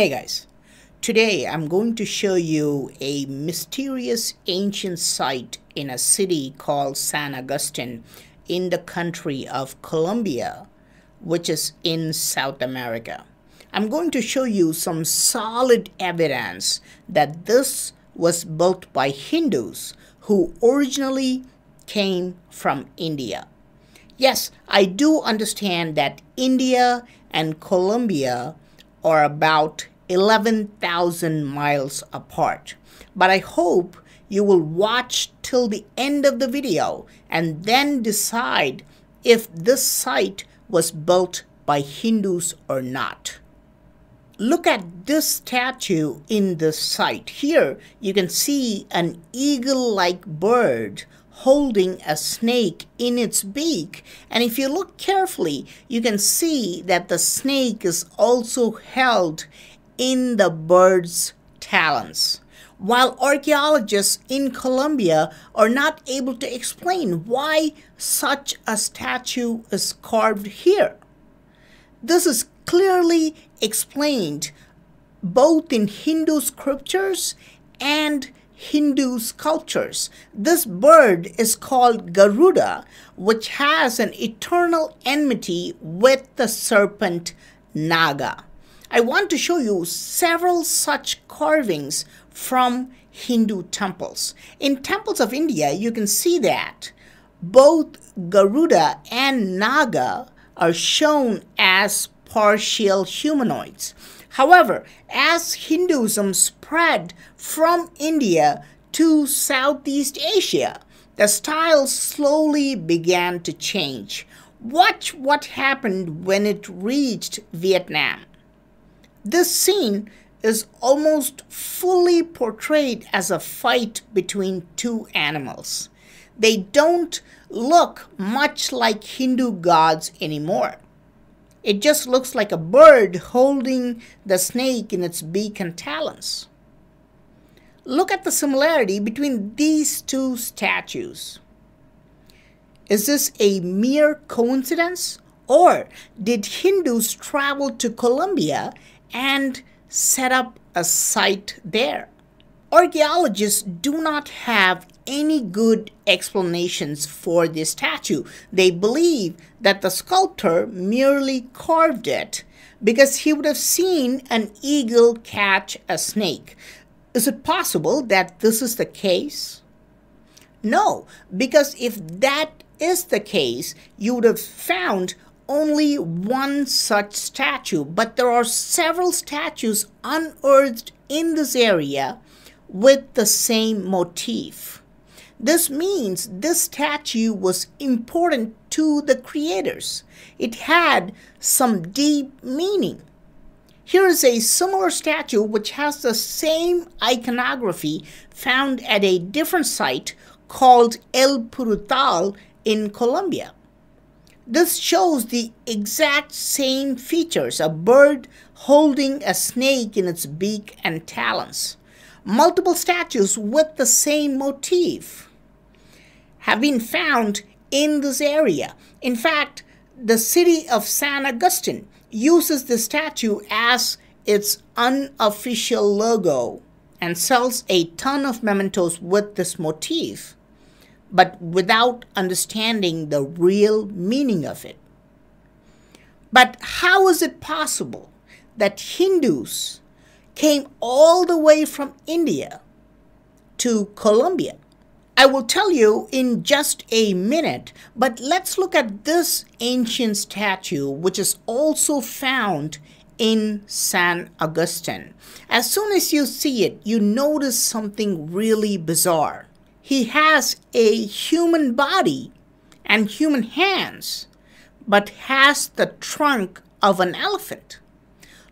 Hey guys, today I'm going to show you a mysterious ancient site in a city called San Agustin in the country of Colombia, which is in South America. I'm going to show you some solid evidence that this was built by Hindus who originally came from India. Yes, I do understand that India and Colombia are about 11,000 miles apart. But I hope you will watch till the end of the video and then decide if this site was built by Hindus or not. Look at this statue in this site. Here you can see an eagle-like bird holding a snake in its beak, and if you look carefully you can see that the snake is also held in the bird's talons. While archaeologists in Colombia are not able to explain why such a statue is carved here. This is clearly explained both in Hindu scriptures and Hindu sculptures. This bird is called Garuda, which has an eternal enmity with the serpent Naga. I want to show you several such carvings from Hindu temples. In temples of India, you can see that both Garuda and Naga are shown as partial humanoids. However, as Hinduism spread from India to Southeast Asia, the style slowly began to change. Watch what happened when it reached Vietnam. This scene is almost fully portrayed as a fight between two animals. They don't look much like Hindu gods anymore. It just looks like a bird holding the snake in its beak and talons. Look at the similarity between these two statues. Is this a mere coincidence, or did Hindus travel to Colombia and set up a site there? Archaeologists do not have any good explanations for this statue. They believe that the sculptor merely carved it because he would have seen an eagle catch a snake. Is it possible that this is the case? No, because if that is the case, you would have found only one such statue, but there are several statues unearthed in this area with the same motif. This means this statue was important to the creators. It had some deep meaning. Here is a similar statue which has the same iconography found at a different site called El Purutal in Colombia. This shows the exact same features, a bird holding a snake in its beak and talons. Multiple statues with the same motif have been found in this area. In fact, the city of San Agustin uses the statue as its unofficial logo and sells a ton of mementos with this motif, but without understanding the real meaning of it. But how is it possible that Hindus came all the way from India to Colombia? I will tell you in just a minute, but let's look at this ancient statue which is also found in San Agustin. As soon as you see it, you notice something really bizarre. He has a human body and human hands, but has the trunk of an elephant.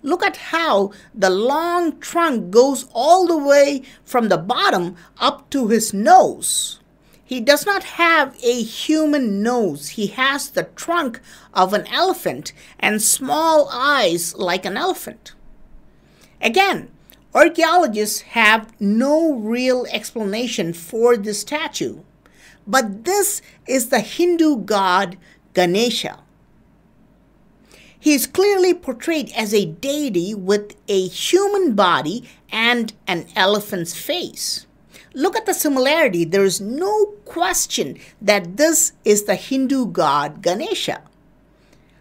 Look at how the long trunk goes all the way from the bottom up to his nose. He does not have a human nose. He has the trunk of an elephant and small eyes like an elephant. Again, archaeologists have no real explanation for this statue, but this is the Hindu god Ganesha. He is clearly portrayed as a deity with a human body and an elephant's face. Look at the similarity. There is no question that this is the Hindu god Ganesha.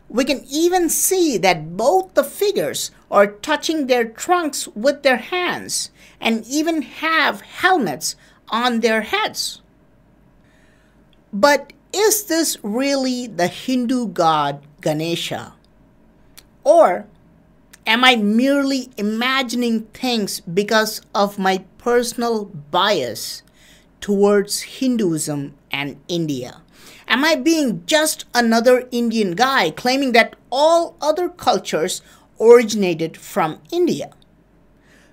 We can even see that both the figures are touching their trunks with their hands and even have helmets on their heads. But is this really the Hindu god Ganesha? Or am I merely imagining things because of my personal bias towards Hinduism and India? Am I being just another Indian guy claiming that all other cultures originated from India?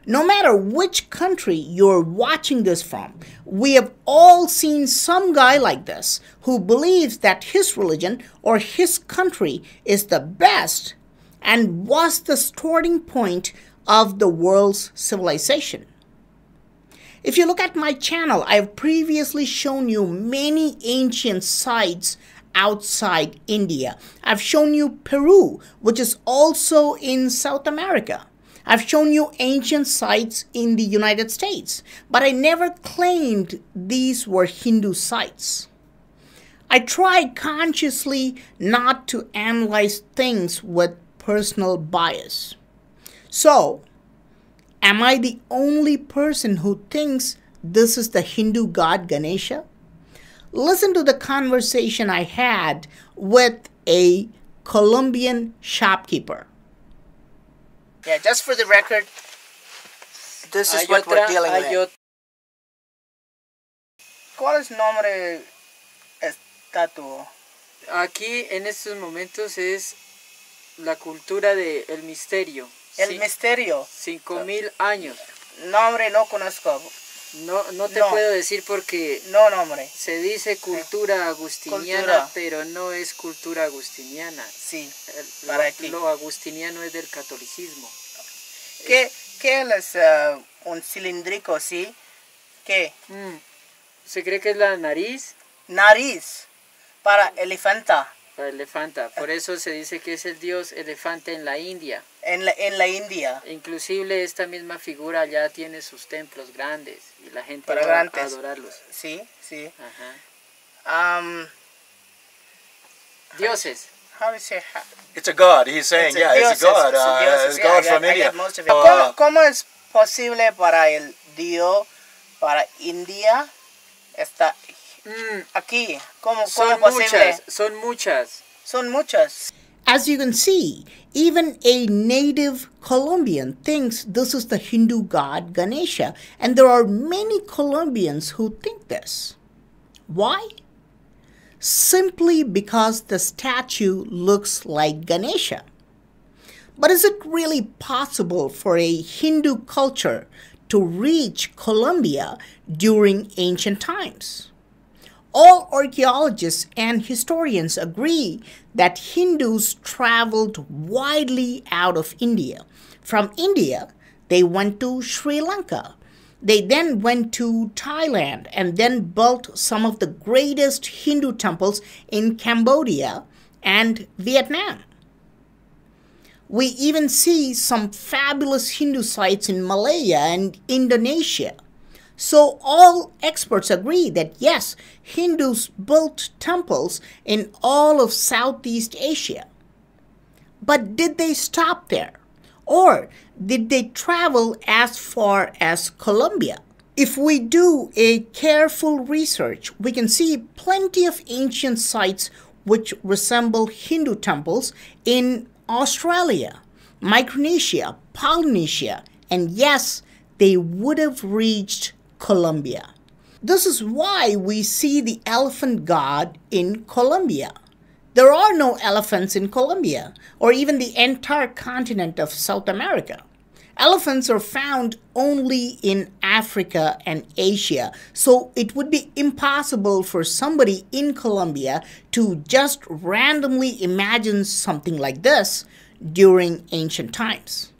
No matter which country you're watching this from, we have all seen some guy like this who believes that his religion or his country is the best and was the starting point of the world's civilization. If you look at my channel, I have previously shown you many ancient sites outside India. I've shown you Peru, which is also in South America. I've shown you ancient sites in the United States, but I never claimed these were Hindu sites. I try consciously not to analyze things with personal bias. So, am I the only person who thinks this is the Hindu god Ganesha? Listen to the conversation I had with a Colombian shopkeeper. Yeah, just for the record, this is what we're dealing with. ¿Cuál es el nombre estatua? Aquí en estos momentos es la cultura de el misterio. El misterio. 5000 años. Nombre no conozco. No te puedo decir porque no nombre. Se dice cultura agustiniana, pero no es cultura agustiniana. Sí, para aquí. Lo agustiniano es del catolicismo. ¿Qué es un cilíndrico, sí? ¿Qué? Se cree que es la nariz. Nariz, para elefanta. Para elefanta. Por eso se dice que es el dios elefante en la India. En la India. Inclusive esta misma figura ya tiene sus templos grandes y la gente va a adorarlos. Sí, sí. Ajá. Dioses. How do you say? It's a god. He's saying, it's a god. It's a god from India. ¿Cómo es posible para el dios, para India, está aquí? ¿Cómo es posible? Son muchas. As you can see, even a native Colombian thinks this is the Hindu god Ganesha, and there are many Colombians who think this. Why? Simply because the statue looks like Ganesha. But is it really possible for a Hindu culture to reach Colombia during ancient times? All archaeologists and historians agree that Hindus traveled widely out of India. From India, they went to Sri Lanka. They then went to Thailand and then built some of the greatest Hindu temples in Cambodia and Vietnam. We even see some fabulous Hindu sites in Malaya and Indonesia. So all experts agree that yes, Hindus built temples in all of Southeast Asia. But did they stop there? Or did they travel as far as Colombia? If we do a careful research, we can see plenty of ancient sites which resemble Hindu temples in Australia, Micronesia, Polynesia, and yes, they would have reached Colombia. This is why we see the elephant god in Colombia. There are no elephants in Colombia, or even the entire continent of South America. Elephants are found only in Africa and Asia, so it would be impossible for somebody in Colombia to just randomly imagine something like this during ancient times.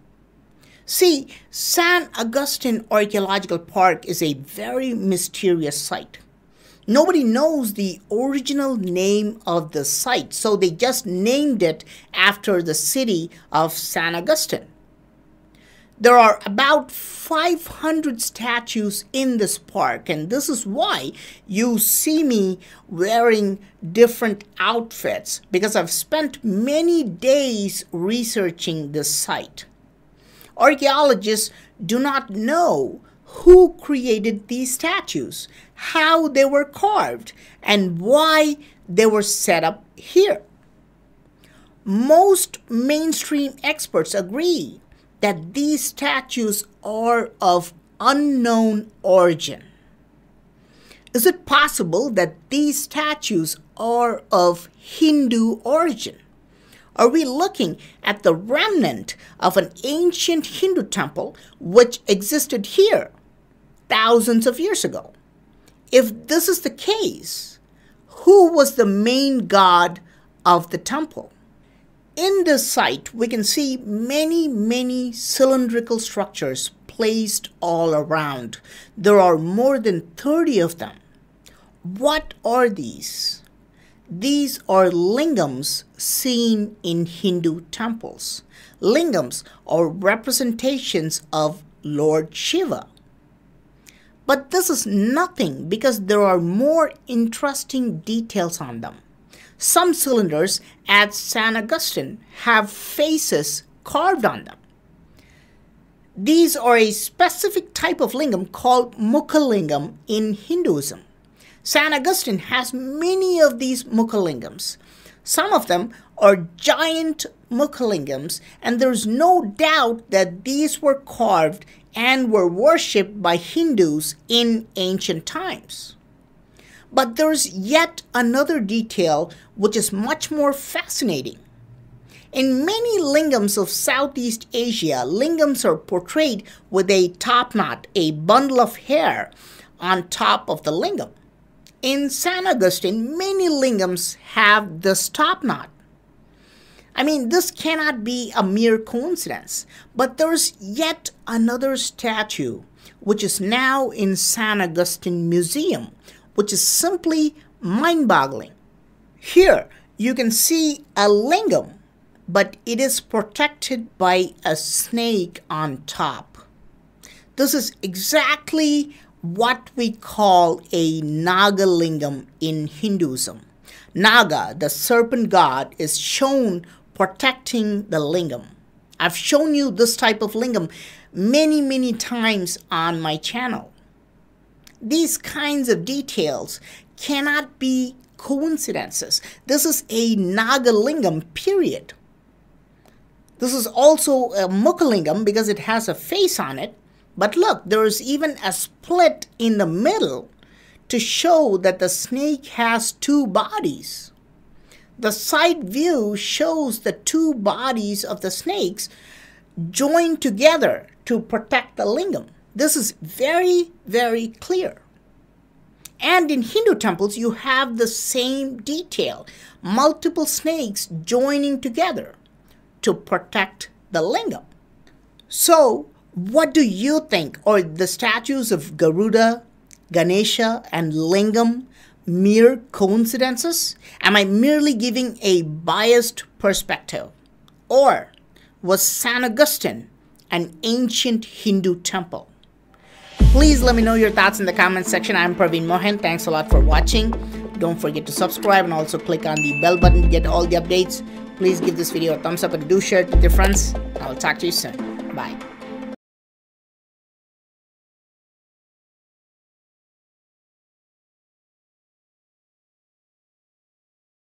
See, San Agustin Archaeological Park is a very mysterious site. Nobody knows the original name of the site, so they just named it after the city of San Agustin. There are about 500 statues in this park, and this is why you see me wearing different outfits, because I've spent many days researching this site. Archaeologists do not know who created these statues, how they were carved, and why they were set up here. Most mainstream experts agree that these statues are of unknown origin. Is it possible that these statues are of Hindu origin? Are we looking at the remnant of an ancient Hindu temple which existed here thousands of years ago? If this is the case, who was the main god of the temple? In this site, we can see many cylindrical structures placed all around. There are more than 30 of them. What are these? These are lingams seen in Hindu temples. Lingams are representations of Lord Shiva. But this is nothing because there are more interesting details on them. Some cylinders at San Agustin have faces carved on them. These are a specific type of lingam called Mukha lingam in Hinduism. San Agustin has many of these Mukha lingams. Some of them are giant Mukha lingams, and there's no doubt that these were carved and were worshipped by Hindus in ancient times. But there's yet another detail which is much more fascinating. In many lingams of Southeast Asia, lingams are portrayed with a top knot, a bundle of hair on top of the lingam. In San Agustin, many lingams have this top knot. I mean, this cannot be a mere coincidence, but there's yet another statue which is now in San Agustin Museum, which is simply mind-boggling. Here, you can see a lingam, but it is protected by a snake on top. This is exactly what we call a Naga lingam in Hinduism. Naga, the serpent god, is shown protecting the lingam. I've shown you this type of lingam many times on my channel. These kinds of details cannot be coincidences. This is a Naga lingam, period. This is also a Mukha lingam because it has a face on it. But look, there is even a split in the middle to show that the snake has two bodies. The side view shows the two bodies of the snakes joined together to protect the lingam. This is very clear. And in Hindu temples, you have the same detail. Multiple snakes joining together to protect the lingam. So, what do you think? Are the statues of Garuda, Ganesha, and Lingam mere coincidences? Am I merely giving a biased perspective? Or was San Agustin an ancient Hindu temple? Please let me know your thoughts in the comments section. I'm PRAVEEN Mohan. Thanks a lot for watching. Don't forget to subscribe and also click on the bell button to get all the updates. Please give this video a thumbs up and do share it with your friends. I will talk to you soon. Bye.